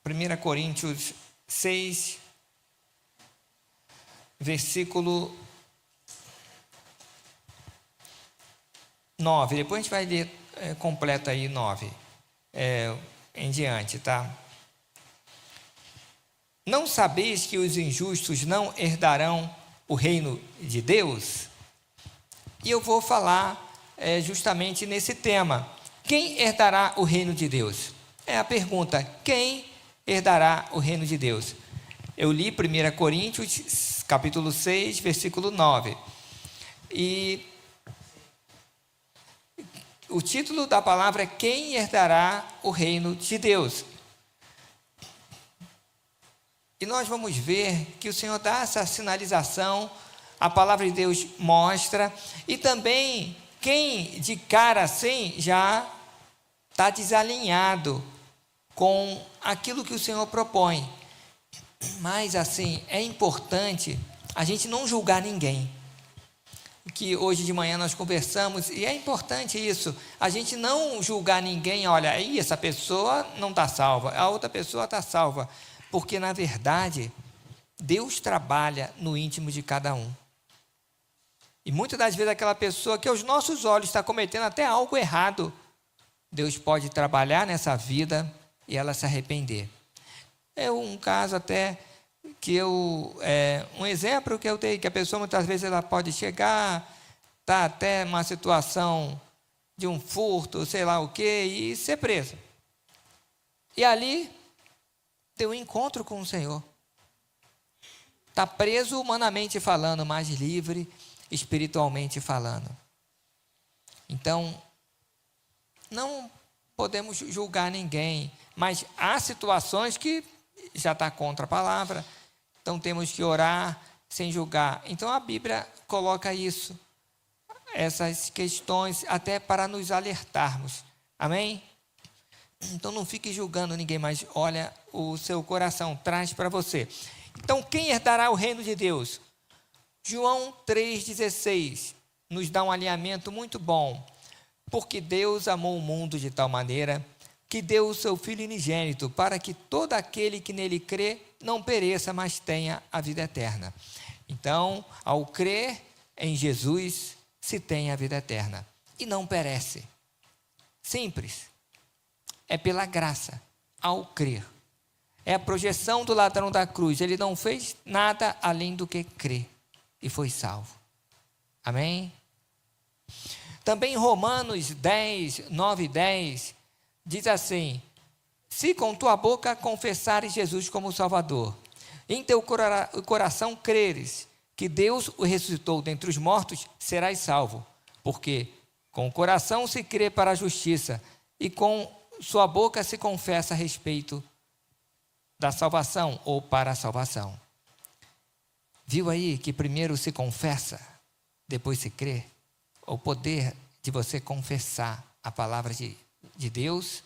1 Coríntios 6, versículo 9. Depois a gente vai ler completo aí 9 em diante, tá? Não sabeis que os injustos não herdarão o reino de Deus? E eu vou falar justamente nesse tema. Quem herdará o reino de Deus? É a pergunta, quem herdará o reino de Deus? Eu li 1 Coríntios, capítulo 6, versículo 9. E o título da palavra é quem herdará o reino de Deus? E nós vamos ver que o Senhor dá essa sinalização, a palavra de Deus mostra, e também quem de cara assim já está desalinhado com aquilo que o Senhor propõe. Mas assim, é importante a gente não julgar ninguém. Que hoje de manhã nós conversamos, e é importante isso, a gente não julgar ninguém, olha, aí essa pessoa não está salva, a outra pessoa está salva, porque na verdade, Deus trabalha no íntimo de cada um. E muitas das vezes aquela pessoa que aos nossos olhos está cometendo até algo errado, Deus pode trabalhar nessa vida e ela se arrepender. É um caso até que um exemplo que eu dei, que a pessoa muitas vezes ela pode chegar, tá até uma situação de um furto, sei lá o quê, e ser presa. E ali ter um encontro com o Senhor. Está preso humanamente falando, mas livre espiritualmente falando. Então, não podemos julgar ninguém, mas há situações que já está contra a palavra, então temos que orar sem julgar. Então a Bíblia coloca isso, essas questões, até para nos alertarmos. Amém? Então não fique julgando ninguém, mas olha o seu coração, traz para você. Então quem herdará o reino de Deus? João 3,16 nos dá um alinhamento muito bom. Porque Deus amou o mundo de tal maneira que deu o seu Filho unigênito para que todo aquele que nele crê não pereça, mas tenha a vida eterna. Então, ao crer em Jesus, se tem a vida eterna e não perece. Simples. É pela graça, ao crer. É a projeção do ladrão da cruz. Ele não fez nada além do que crer e foi salvo. Amém? Também em Romanos 10, 9 e 10, diz assim: se com tua boca confessares Jesus como Salvador, em teu coração creres que Deus o ressuscitou dentre os mortos, serás salvo. Porque com o coração se crê para a justiça, e com sua boca se confessa a respeito da salvação, ou para a salvação. Viu aí que primeiro se confessa, depois se crê? O poder de você confessar a palavra de Deus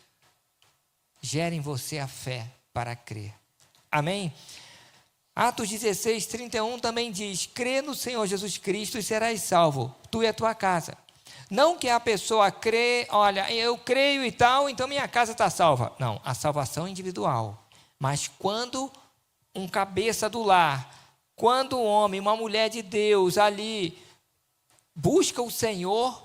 gera em você a fé para crer. Amém? Atos 16, 31 também diz: crê no Senhor Jesus Cristo e serás salvo, tu e a tua casa. Não que a pessoa crê, olha, eu creio e tal, então minha casa está salva. Não, a salvação é individual. Mas quando um cabeça do lar, quando um homem, uma mulher de Deus ali busca o Senhor,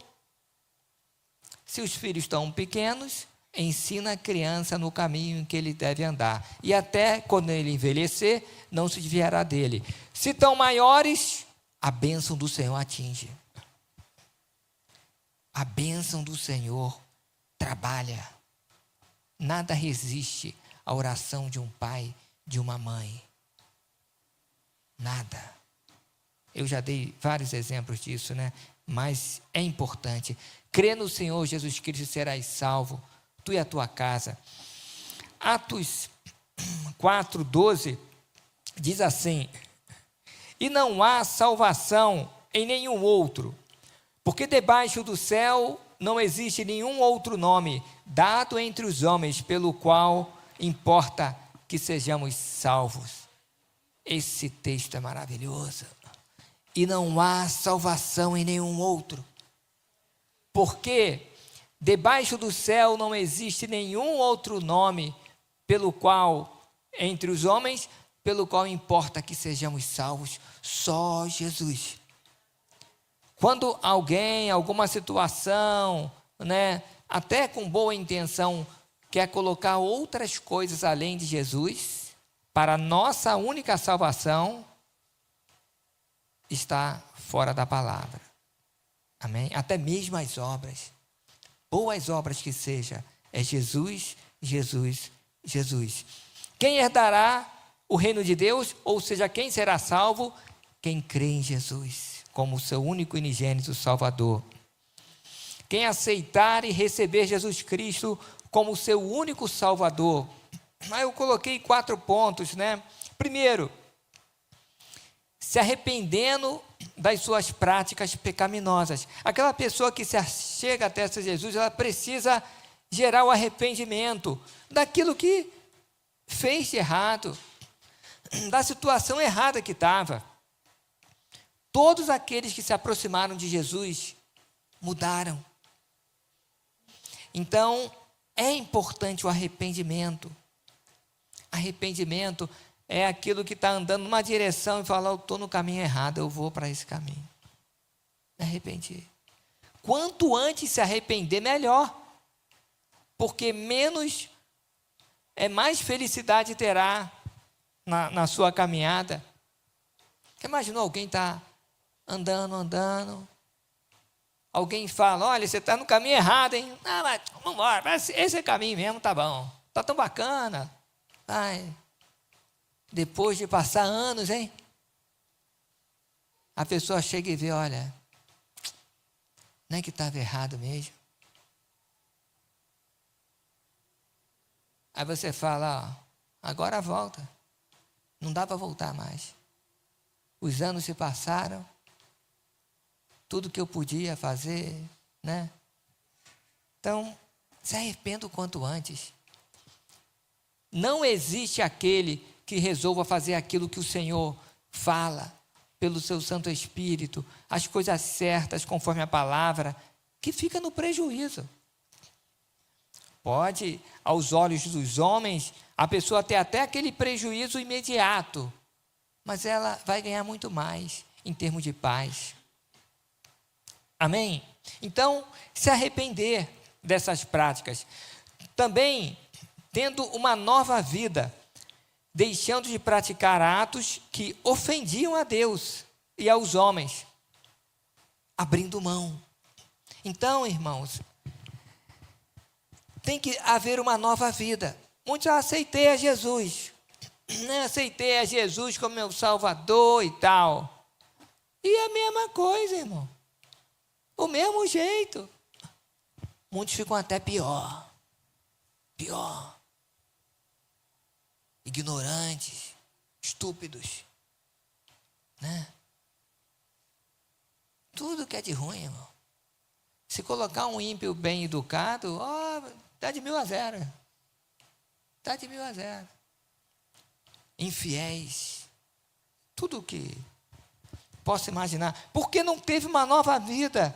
se os filhos estão pequenos, ensina a criança no caminho em que ele deve andar. E até quando ele envelhecer, não se desviará dele. Se estão maiores, a bênção do Senhor atinge. A bênção do Senhor trabalha. Nada resiste à oração de um pai, de uma mãe. Nada. Eu já dei vários exemplos disso, né? Mas é importante. Crê no Senhor Jesus Cristo e serás salvo, tu e a tua casa. Atos 4:12 diz assim: e não há salvação em nenhum outro, porque debaixo do céu não existe nenhum outro nome dado entre os homens pelo qual importa que sejamos salvos. Esse texto é maravilhoso. E não há salvação em nenhum outro. Porque debaixo do céu não existe nenhum outro nome pelo qual entre os homens, pelo qual importa que sejamos salvos, só Jesus. Quando alguém, alguma situação, né, até com boa intenção, quer colocar outras coisas além de Jesus, para a nossa única salvação, está fora da palavra. Amém? Até mesmo as obras, boas obras que seja, é Jesus, Jesus, Jesus. Quem herdará o reino de Deus, ou seja, quem será salvo? Quem crê em Jesus como seu único e unigênito Salvador. Quem aceitar e receber Jesus Cristo como seu único Salvador. Aí eu coloquei 4 pontos, né? Primeiro, se arrependendo das suas práticas pecaminosas. Aquela pessoa que se chega até Jesus, ela precisa gerar o arrependimento daquilo que fez de errado, da situação errada que estava. Todos aqueles que se aproximaram de Jesus mudaram. Então, é importante o arrependimento. Arrependimento é aquilo que está andando numa direção e fala, eu estou no caminho errado, eu vou para esse caminho. Me arrependi. Quanto antes se arrepender, melhor. Porque mais felicidade terá na sua caminhada. Imaginou alguém está andando. Alguém fala, olha, você está no caminho errado, hein? Não, mas vamos embora, esse é o caminho mesmo, tá bom. Está tão bacana. Ai, depois de passar anos, hein? A pessoa chega e vê, olha, não é que estava errado mesmo. Aí você fala, ó, agora volta. Não dá para voltar mais. Os anos se passaram, tudo que eu podia fazer, né? Então, se arrependa o quanto antes. Não existe aquele que resolva fazer aquilo que o Senhor fala, pelo seu Santo Espírito, as coisas certas, conforme a palavra, que fica no prejuízo. Pode, aos olhos dos homens, a pessoa ter até aquele prejuízo imediato, mas ela vai ganhar muito mais em termos de paz. Amém? Então, se arrepender dessas práticas. Também, tendo uma nova vida, deixando de praticar atos que ofendiam a Deus e aos homens, abrindo mão. Então, irmãos, tem que haver uma nova vida. Muitos aceitei a Jesus, né? Aceitei a Jesus como meu Salvador e tal. E a mesma coisa, irmão. O mesmo jeito. Muitos ficam até pior. Ignorantes, estúpidos, né? Tudo que é de ruim, irmão. Se colocar um ímpio bem educado, está de 1000 a 0. Está de 1000 a 0. Infiéis, tudo que posso imaginar. Porque não teve uma nova vida.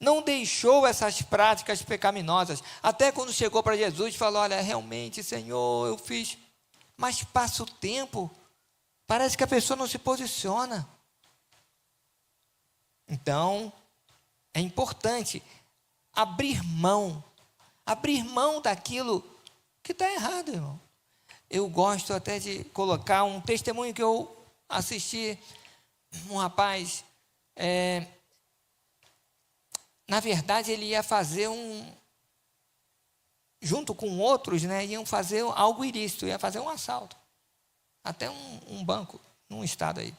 Não deixou essas práticas pecaminosas. Até quando chegou para Jesus e falou, olha, realmente, Senhor, eu fiz. Mas passa o tempo, parece que a pessoa não se posiciona. Então, é importante abrir mão daquilo que está errado, irmão. Eu gosto até de colocar um testemunho que eu assisti, um rapaz, na verdade ele ia fazer junto com outros, né, iam fazer algo ilícito, ia fazer um assalto, até um banco, num estado aí.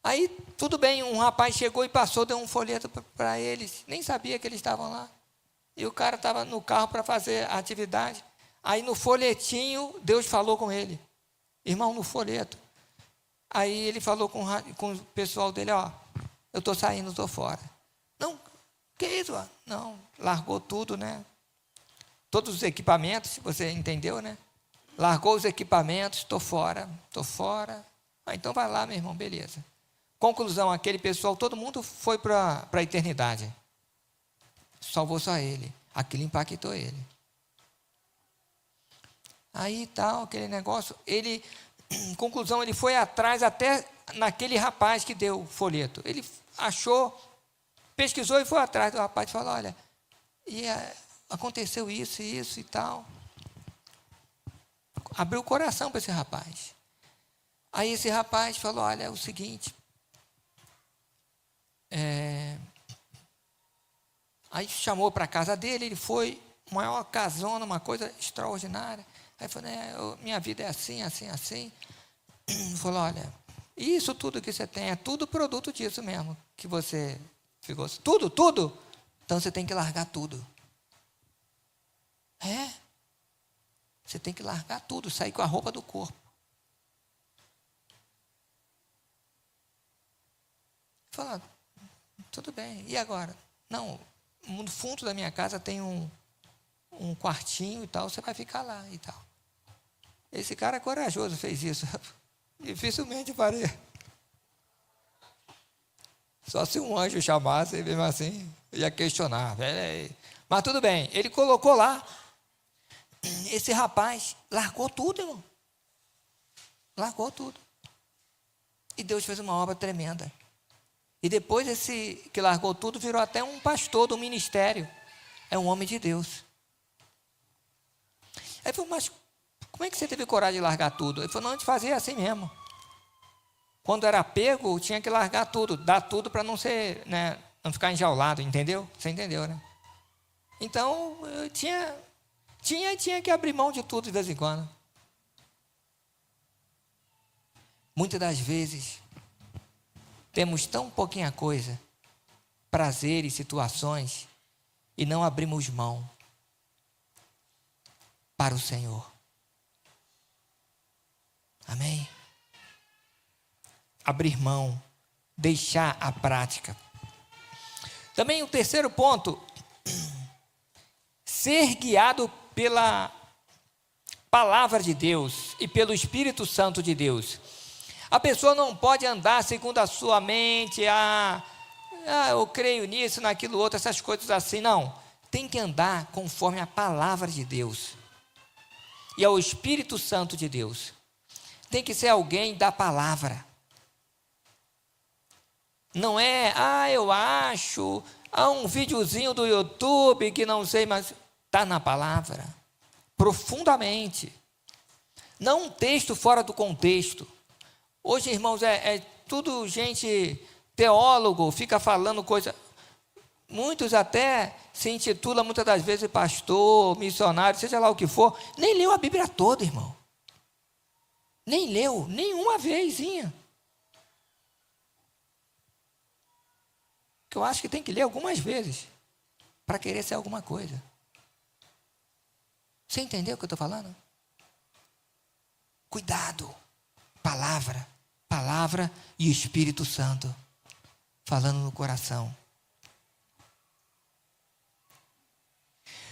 Aí, tudo bem, um rapaz chegou e passou, deu um folheto para eles, nem sabia que eles estavam lá. E o cara estava no carro para fazer a atividade. Aí, no folhetinho, Deus falou com ele. Irmão, no folheto. Aí, ele falou com o pessoal dele, ó, eu estou saindo, estou fora. Não, que isso? Não, largou tudo, né? Todos os equipamentos, você entendeu, né? Largou os equipamentos, estou fora. Então, vai lá, meu irmão, beleza. Conclusão, aquele pessoal, todo mundo foi para a eternidade. Salvou só ele. Aquilo impactou ele. Aí tal, aquele negócio, ele, em conclusão, ele foi atrás até naquele rapaz que deu o folheto. Ele achou, pesquisou e foi atrás do rapaz e falou, olha, aconteceu isso e tal. Abriu o coração para esse rapaz. Aí esse rapaz falou, olha, é o seguinte, aí chamou para a casa dele, ele foi, maior casona, uma coisa extraordinária. Aí falou, minha vida é assim, assim, assim. Falou, olha, isso tudo que você tem, é tudo produto disso mesmo, que você ficou, tudo. Então você tem que largar tudo. Você tem que largar tudo, sair com a roupa do corpo. Falou, tudo bem, e agora? Não, no fundo da minha casa tem um quartinho e tal, você vai ficar lá e tal. Esse cara é corajoso, fez isso. Dificilmente faria. Só se um anjo chamasse, mesmo assim, ia questionar. Mas tudo bem, ele colocou lá. Esse rapaz largou tudo, irmão. Largou tudo. E Deus fez uma obra tremenda. E depois esse que largou tudo virou até um pastor do ministério. É um homem de Deus. Aí falou, mas como é que você teve coragem de largar tudo? Ele falou, não, a gente fazia assim mesmo. Quando era pego, tinha que largar tudo, dar tudo para não ser, né, não ficar enjaulado, entendeu? Você entendeu, né? Então, eu tinha que abrir mão de tudo de vez em quando. Muitas das vezes, temos tão pouquinha coisa, prazeres, situações, e não abrimos mão para o Senhor. Amém? Abrir mão, deixar a prática. Também o terceiro ponto, ser guiado pela palavra de Deus e pelo Espírito Santo de Deus. A pessoa não pode andar segundo a sua mente, eu creio nisso, naquilo outro, essas coisas assim, não. Tem que andar conforme a palavra de Deus. E é o Espírito Santo de Deus. Tem que ser alguém da palavra. Não é, eu acho, um videozinho do YouTube que não sei, mas está na palavra. Profundamente. Não um texto fora do contexto. Hoje, irmãos, é tudo gente teólogo, fica falando coisa. Muitos até se intitulam muitas das vezes pastor, missionário, seja lá o que for, nem leu a Bíblia toda, irmão. Nem leu, nenhuma vezinha. Que eu acho que tem que ler algumas vezes para querer ser alguma coisa. Você entendeu o que eu estou falando? Cuidado. Palavra e Espírito Santo falando no coração.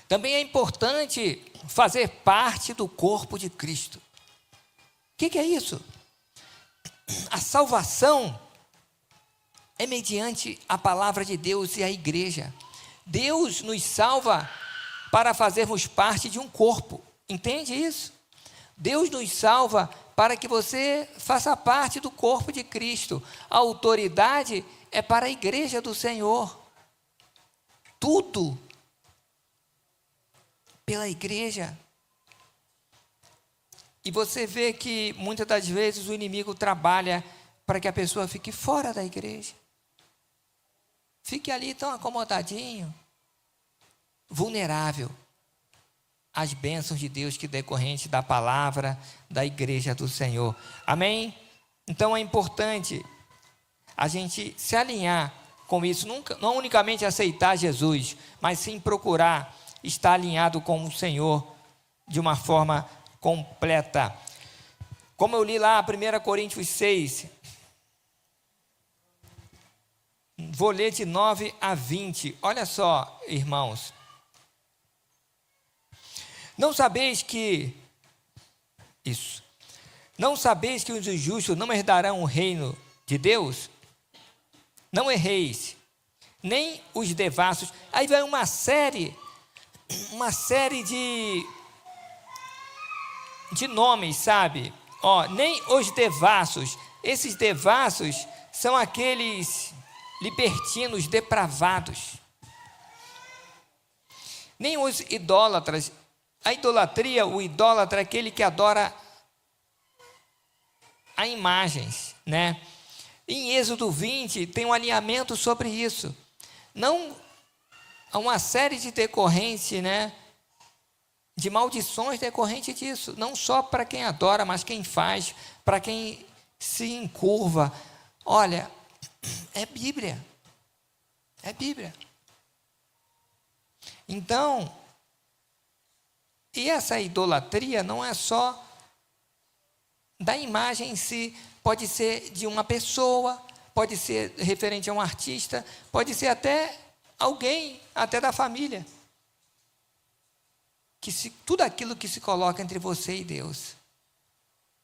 Também é importante fazer parte do corpo de Cristo. O que é isso? A salvação é mediante a palavra de Deus e a igreja. Deus nos salva para fazermos parte de um corpo. Entende isso? Deus nos salva para que você faça parte do corpo de Cristo. A autoridade é para a igreja do Senhor. Tudo pela igreja. E você vê que muitas das vezes o inimigo trabalha para que a pessoa fique fora da igreja. Fique ali tão acomodadinho, vulnerável às bênçãos de Deus que decorrente da palavra da igreja do Senhor. Amém? Então é importante a gente se alinhar com isso, não unicamente aceitar Jesus, mas sim procurar estar alinhado com o Senhor de uma forma completa. Como eu li lá 1 Coríntios 6, vou ler de 9 a 20. Olha só, irmãos. Não sabeis que os injustos não herdarão o reino de Deus? Não erreis, nem os devassos. Aí vai uma série de nomes, sabe? Nem os devassos. Esses devassos são aqueles libertinos depravados. Nem os idólatras. A idolatria, o idólatra é aquele que adora a imagens, né? Em Êxodo 20 tem um alinhamento sobre isso. Não há uma série de decorrentes, né? De maldições decorrentes disso. Não só para quem adora, mas quem faz, para quem se encurva. Olha, é Bíblia. É Bíblia. Então, e essa idolatria não é só da imagem em si, pode ser de uma pessoa, pode ser referente a um artista, pode ser até alguém, até da família. Tudo aquilo que se coloca entre você e Deus,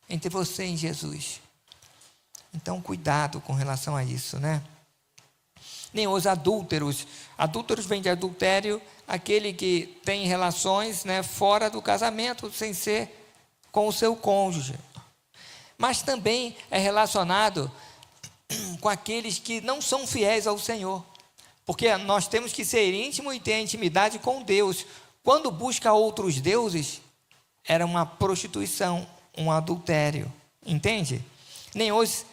entre você e Jesus. Então, cuidado com relação a isso, né? Nem os adúlteros. Adúlteros vem de adultério, aquele que tem relações, né, fora do casamento, sem ser com o seu cônjuge. Mas também é relacionado com aqueles que não são fiéis ao Senhor. Porque nós temos que ser íntimo e ter intimidade com Deus. Quando busca outros deuses, era uma prostituição, um adultério. Entende? Nem os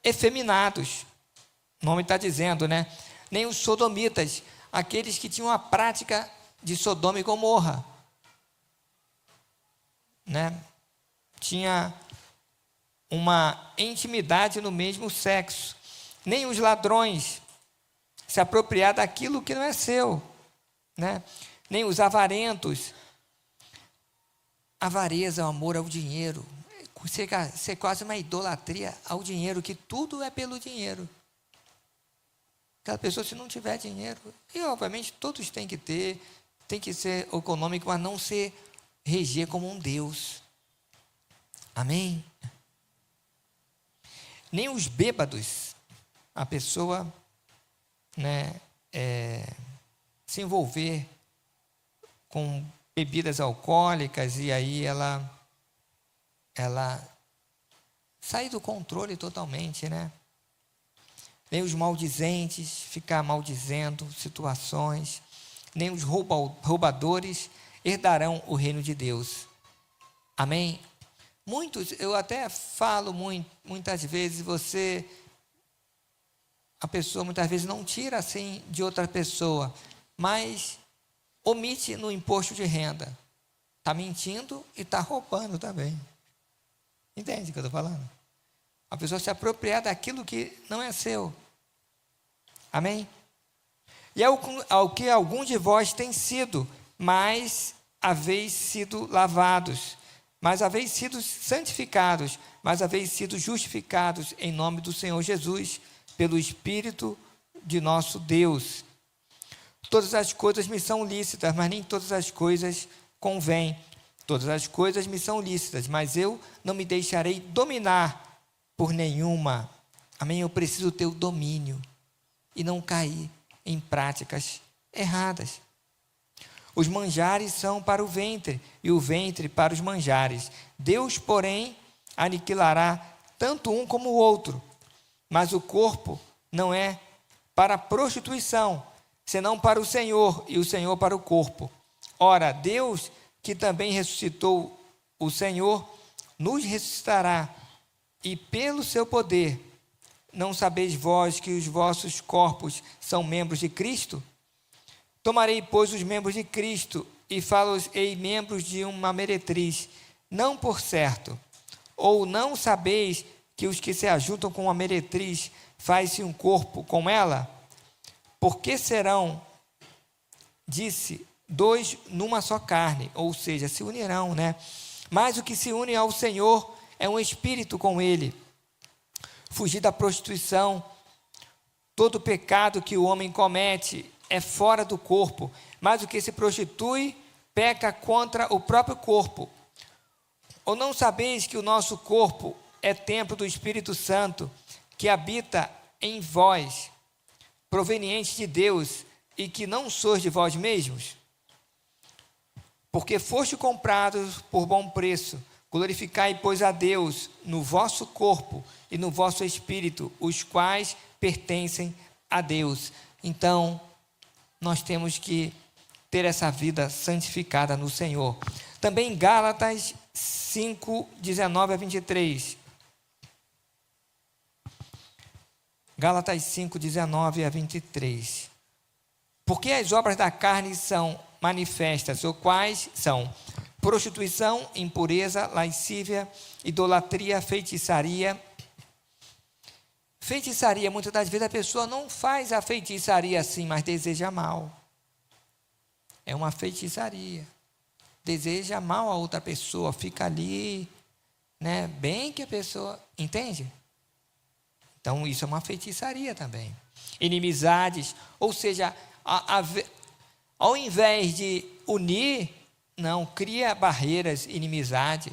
efeminados. O nome está dizendo, né? Nem os sodomitas, aqueles que tinham a prática de Sodoma e Gomorra, né? Tinha uma intimidade no mesmo sexo. Nem os ladrões, se apropriar daquilo que não é seu, né? Nem os avarentos. Avareza, o amor ao dinheiro. Ser quase uma idolatria ao dinheiro, que tudo é pelo dinheiro. Aquela pessoa, se não tiver dinheiro, e obviamente todos têm que ter, tem que ser econômico, mas não se reger como um Deus. Amém? Nem os bêbados, a pessoa, né, se envolver com bebidas alcoólicas e aí ela sai do controle totalmente, né? Nem os maldizentes, ficar maldizendo situações, nem os roubadores herdarão o reino de Deus. Amém? Muitos, eu até falo muitas vezes, a pessoa muitas vezes não tira assim de outra pessoa, mas omite no imposto de renda. Está mentindo e está roubando também. Entende o que eu estou falando? A pessoa se apropriar daquilo que não é seu. Amém? E ao que alguns de vós têm sido, mas haveis sido lavados, mas haveis sido santificados, mas haveis sido justificados em nome do Senhor Jesus, pelo Espírito de nosso Deus. Todas as coisas me são lícitas, mas nem todas as coisas convêm. Todas as coisas me são lícitas, mas eu não me deixarei dominar por nenhuma. Amém? Eu preciso ter o domínio e não cair em práticas erradas. Os manjares são para o ventre, e o ventre para os manjares. Deus, porém, aniquilará tanto um como o outro. Mas o corpo não é para a prostituição, senão para o Senhor, e o Senhor para o corpo. Ora, Deus, que também ressuscitou o Senhor, nos ressuscitará, e pelo seu poder, não sabeis vós que os vossos corpos são membros de Cristo? Tomarei, pois, os membros de Cristo, e fá-los-ei membros de uma meretriz, não por certo. Ou não sabeis que os que se ajuntam com a meretriz faz-se um corpo com ela? Porque serão, disse, dois numa só carne, ou seja, se unirão, né? Mas o que se une ao Senhor é um espírito com ele. Fugir da prostituição. Todo pecado que o homem comete é fora do corpo, mas o que se prostitui peca contra o próprio corpo. Ou não sabeis que o nosso corpo é templo do Espírito Santo, que habita em vós, proveniente de Deus, e que não sois de vós mesmos? Porque foste comprados por bom preço, Glorificai, pois, a Deus no vosso corpo e no vosso espírito, os quais pertencem a Deus. Então, nós temos que ter essa vida santificada no Senhor. Também Gálatas 5, 19 a 23. Gálatas 5, 19 a 23. Porque as obras da carne são manifestas, ou quais são prostituição, impureza, lascívia, idolatria, feitiçaria. Feitiçaria, muitas das vezes a pessoa não faz a feitiçaria assim, mas deseja mal. É uma feitiçaria. Deseja mal a outra pessoa, fica ali, né? Bem que a pessoa, entende? Então isso é uma feitiçaria também. Inimizades, ou seja, ao invés de unir, não, cria barreiras, inimizade.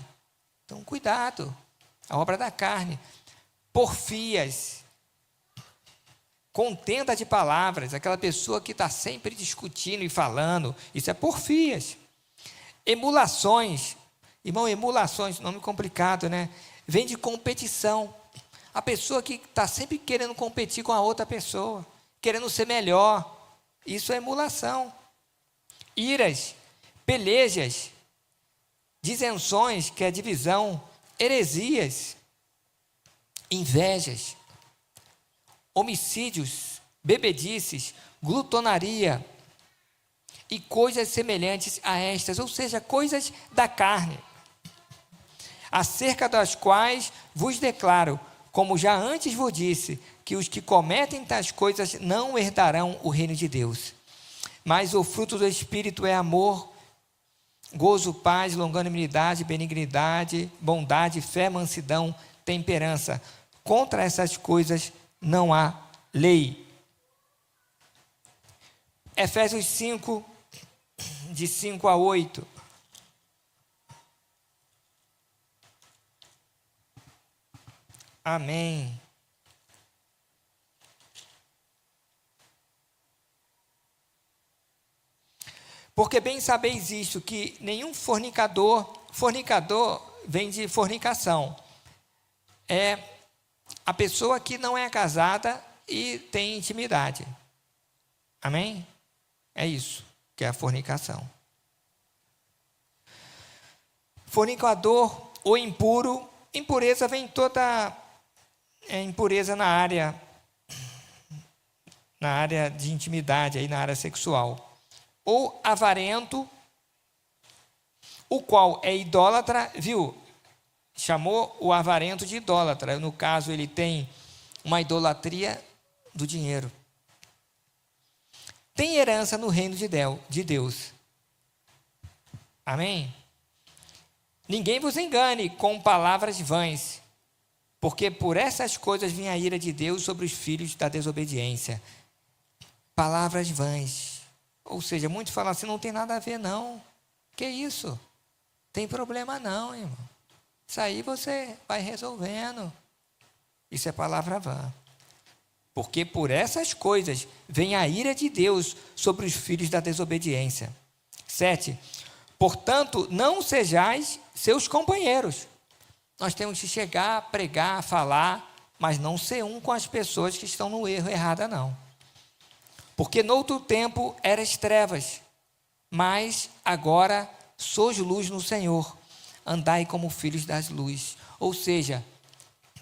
Então, cuidado, a obra da carne. Porfias, contenda de palavras, aquela pessoa que está sempre discutindo e falando, isso é porfias. Emulações, irmão, emulações, nome complicado, né? Vem de competição. A pessoa que está sempre querendo competir com a outra pessoa, querendo ser melhor, isso é emulação. Iras, pelejas, disenções, que é divisão, heresias, invejas, homicídios, bebedices, glutonaria e coisas semelhantes a estas, ou seja, coisas da carne, acerca das quais vos declaro, como já antes vos disse, que os que cometem tais coisas não herdarão o reino de Deus. Mas o fruto do Espírito é amor, gozo, paz, longanimidade, benignidade, bondade, fé, mansidão, temperança. Contra essas coisas não há lei. Efésios 5, de 5 a 8. Amém. Porque bem sabeis isto, que nenhum fornicador vem de fornicação. É a pessoa que não é casada e tem intimidade. Amém? É isso que é a fornicação. Fornicador ou impuro, impureza vem toda impureza na área de intimidade, aí na área sexual. Ou avarento, o qual é idólatra, viu? Chamou o avarento de idólatra. No caso, ele tem uma idolatria do dinheiro. Tem herança no reino de Deus. Amém? Ninguém vos engane com palavras vãs, porque por essas coisas vem a ira de Deus sobre os filhos da desobediência. Palavras vãs. Ou seja, muitos falam assim, não tem nada a ver não. Que isso? Tem problema não, irmão. Isso aí você vai resolvendo. Isso é palavra vã. Porque por essas coisas vem a ira de Deus sobre os filhos da desobediência. 7. Portanto, não sejais seus companheiros. Nós temos que chegar, pregar, falar, mas não ser um com as pessoas que estão no erro errado, não. Porque noutro tempo eras trevas, mas agora sois luz no Senhor. Andai como filhos das luzes. Ou seja,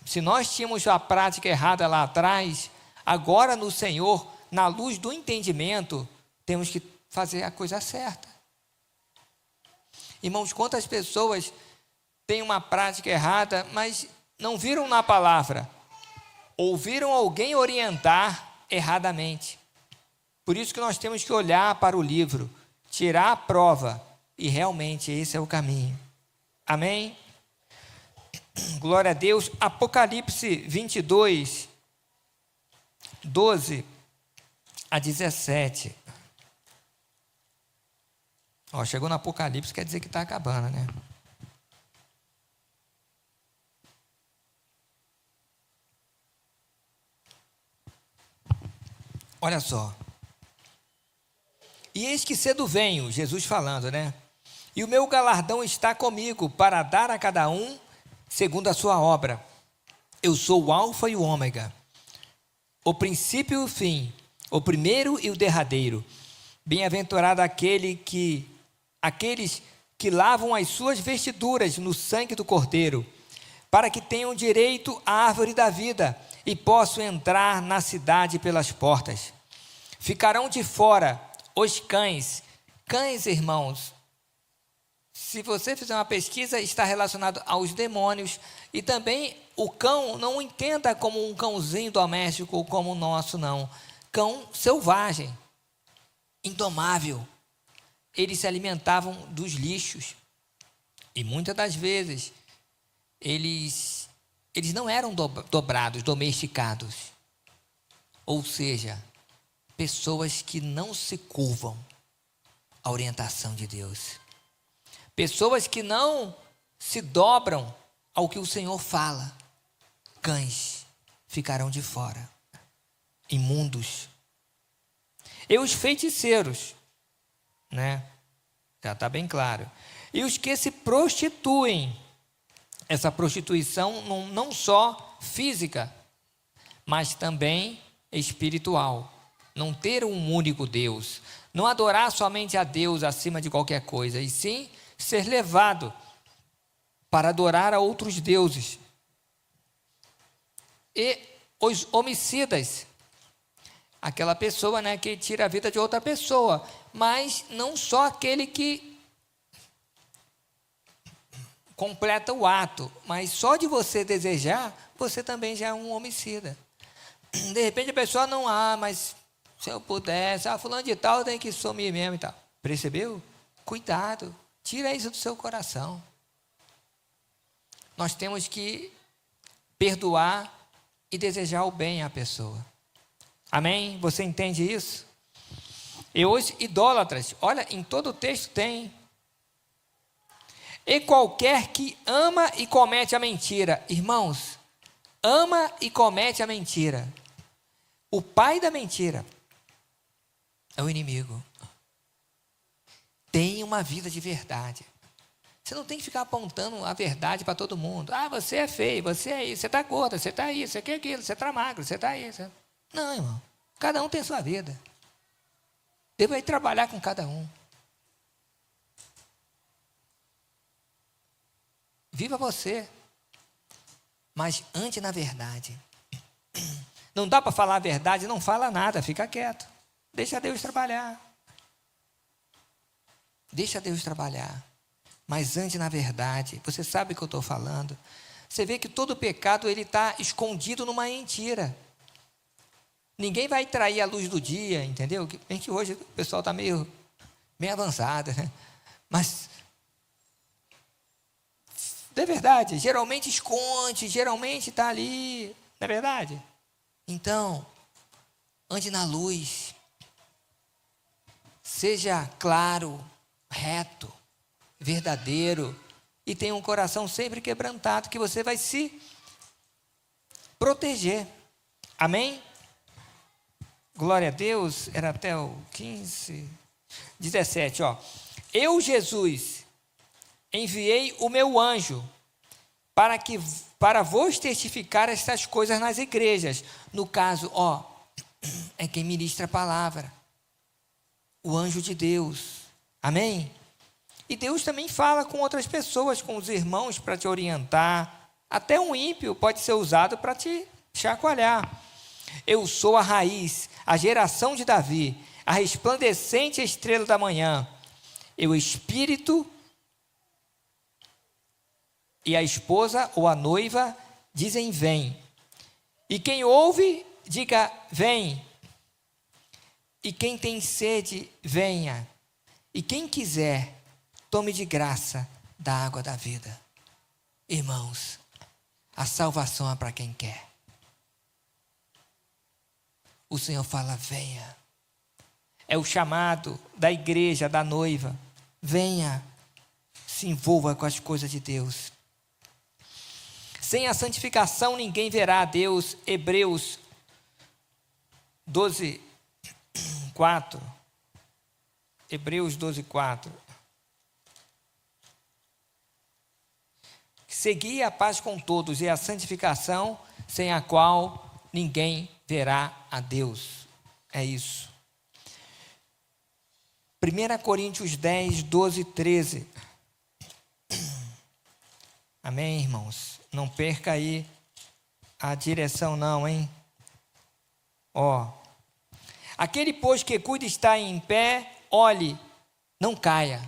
se nós tínhamos a prática errada lá atrás, agora no Senhor, na luz do entendimento, temos que fazer a coisa certa. Irmãos, quantas pessoas têm uma prática errada, mas não viram na palavra, ouviram alguém orientar erradamente. Por isso que nós temos que olhar para o livro, tirar a prova, e realmente esse é o caminho. Amém? Glória a Deus. Apocalipse 22, 12 a 17. Chegou no Apocalipse, quer dizer que está acabando, né? Olha só. E eis que cedo venho, Jesus falando, né? e o meu galardão está comigo, para dar a cada um segundo a sua obra. Eu sou o Alfa e o Ômega, o princípio e o fim, o primeiro e o derradeiro. Bem-aventurado aqueles que lavam as suas vestiduras no sangue do Cordeiro, para que tenham direito à árvore da vida e possam entrar na cidade pelas portas. Ficarão de fora os cães. Cães, irmãos, se você fizer uma pesquisa, está relacionado aos demônios. E também o cão, não entenda como um cãozinho doméstico ou como o nosso, não. Cão selvagem, indomável. Eles se alimentavam dos lixos. E muitas das vezes, eles não eram dobrados, domesticados. Ou seja, pessoas que não se curvam à orientação de Deus. Pessoas que não se dobram ao que o Senhor fala. Cães ficarão de fora, imundos. E os feiticeiros, né? Já está bem claro. E os que se prostituem. Essa prostituição não só física, mas também espiritual. Não ter um único Deus. Não adorar somente a Deus acima de qualquer coisa, e sim ser levado para adorar a outros deuses. E os homicidas, aquela pessoa, né, que tira a vida de outra pessoa, mas não só aquele que completa o ato, mas só de você desejar, você também já é um homicida. De repente a pessoa não, mas se eu pudesse, fulano de tal tem que sumir mesmo e tal. Percebeu? Cuidado, tira isso do seu coração. Nós temos que perdoar e desejar o bem à pessoa. Amém? Você entende isso? E os idólatras, olha, em todo o texto tem. E qualquer que ama e comete a mentira. Irmãos, ama e comete a mentira. O pai da mentira é o inimigo. Tenha uma vida de verdade. Você não tem que ficar apontando a verdade para todo mundo. Você é feio, você é isso, você está gorda, você está isso, você quer aquilo, você está magro, você está isso. Não, irmão. Cada um tem sua vida. Deus vai trabalhar com cada um. Viva você. Mas ande na verdade. Não dá para falar a verdade, não fala nada, fica quieto. Deixa Deus trabalhar. Deixa Deus trabalhar. Mas ande na verdade. Você sabe o que eu estou falando. Você vê que todo pecado ele está escondido numa mentira. Ninguém vai trair a luz do dia, entendeu? Bem que hoje o pessoal está meio avançado, né? Mas, é verdade, geralmente esconde, geralmente está ali, não é verdade? Então, ande na luz. Seja claro, reto, verdadeiro e tenha um coração sempre quebrantado, que você vai se proteger. Amém? Glória a Deus. Era até o 15, 17, ó. Eu, Jesus, enviei o meu anjo para vos testificar estas coisas nas igrejas. No caso, é quem ministra a palavra. O anjo de Deus. Amém? E Deus também fala com outras pessoas, com os irmãos, para te orientar. Até um ímpio pode ser usado para te chacoalhar. Eu sou a raiz, a geração de Davi, a resplandecente estrela da manhã. E o espírito e a esposa ou a noiva dizem vem. E quem ouve, diga vem. E quem tem sede, venha. E quem quiser, tome de graça da água da vida. Irmãos, a salvação é para quem quer. O Senhor fala, venha. É o chamado da igreja, da noiva. Venha, se envolva com as coisas de Deus. Sem a santificação ninguém verá a Deus. Hebreus 12, 4. Hebreus 12, 4. segui a paz com todos e a santificação, sem a qual ninguém verá a Deus. É isso. 1 Coríntios 10, 12 e 13. Amém, irmãos? Não perca aí a direção não, hein? Ó. Aquele, pois, que cuida estar em pé, olhe, não caia.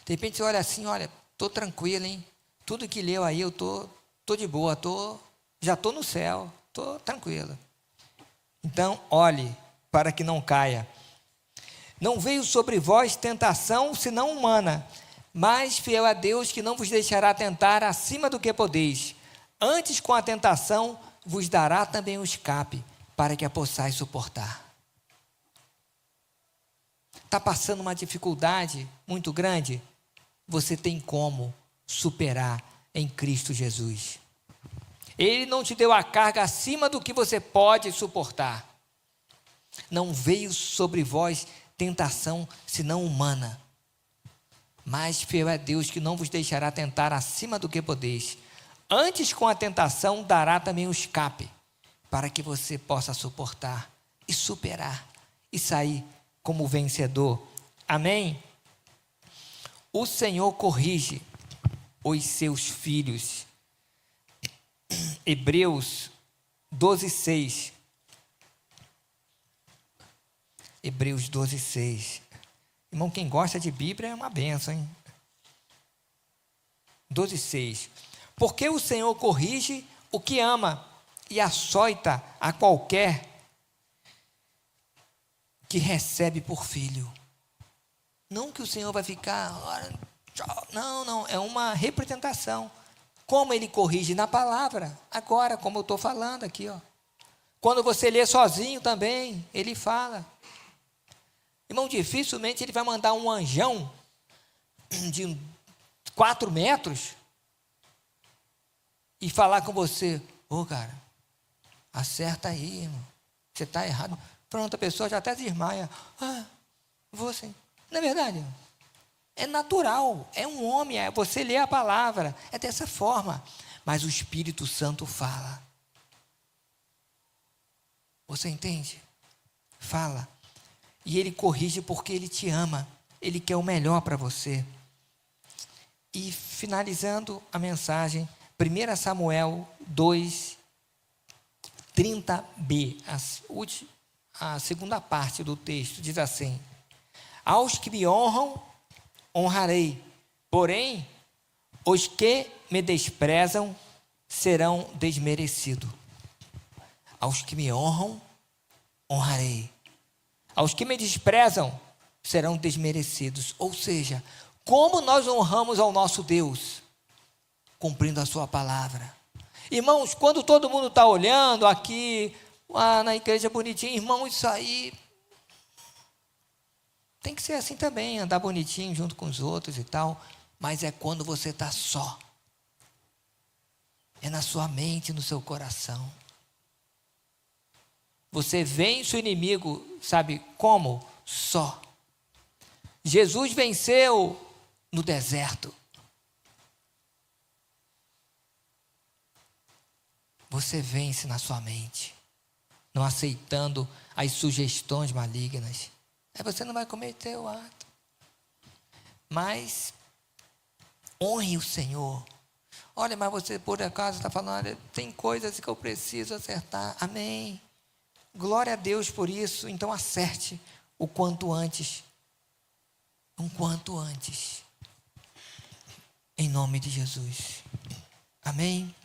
De repente você olha assim, olha, estou tranquilo, hein? Tudo que leu aí, eu tô de boa, já estou no céu, estou tranquilo. Então, olhe, para que não caia. Não veio sobre vós tentação, senão humana, mas fiel a Deus, que não vos deixará tentar acima do que podeis. Antes, com a tentação, vos dará também o escape, para que a possais suportar. Está passando uma dificuldade muito grande? Você tem como superar em Cristo Jesus. Ele não te deu a carga acima do que você pode suportar. Não veio sobre vós tentação, senão humana. Mas fiel é Deus, que não vos deixará tentar acima do que podeis. Antes, com a tentação, dará também o escape, para que você possa suportar e superar e sair como vencedor. Amém? O Senhor corrige os seus filhos. Hebreus 12, 6. Hebreus 12, 6. Irmão, quem gosta de Bíblia é uma benção, hein? 12, 6. Porque o Senhor corrige o que ama e açoita a qualquer que recebe por filho. Não que o Senhor vai ficar, não, é uma representação. Como ele corrige? Na palavra, agora, como eu estou falando aqui, ó. Quando você lê sozinho também, ele fala. Irmão, dificilmente ele vai mandar um anjão de 4 metros e falar com você, cara, acerta aí, irmão, você está errado. Pronto, a pessoa já até desmaia. Você. Não é verdade? É natural, é um homem, você lê a palavra, é dessa forma. Mas o Espírito Santo fala. Você entende? Fala. E ele corrige porque ele te ama. Ele quer o melhor para você. E finalizando a mensagem, 1 Samuel 2, 30b, a segunda parte do texto, diz assim: aos que me honram, honrarei, porém, os que me desprezam serão desmerecidos. Aos que me honram, honrarei. Aos que me desprezam serão desmerecidos. Ou seja, como nós honramos ao nosso Deus? Cumprindo a sua palavra. Irmãos, quando todo mundo está olhando aqui, na igreja bonitinho, irmão, isso aí tem que ser assim também, andar bonitinho junto com os outros e tal, mas é quando você está só. É na sua mente, no seu coração. Você vence o inimigo, sabe como? Só. Jesus venceu no deserto. Você vence na sua mente, não aceitando as sugestões malignas. Aí você não vai cometer o ato. Mas honre o Senhor. Olha, mas você por acaso está falando, olha, tem coisas que eu preciso acertar. Amém. Glória a Deus por isso. Então acerte o quanto antes. Um quanto antes. Em nome de Jesus. Amém.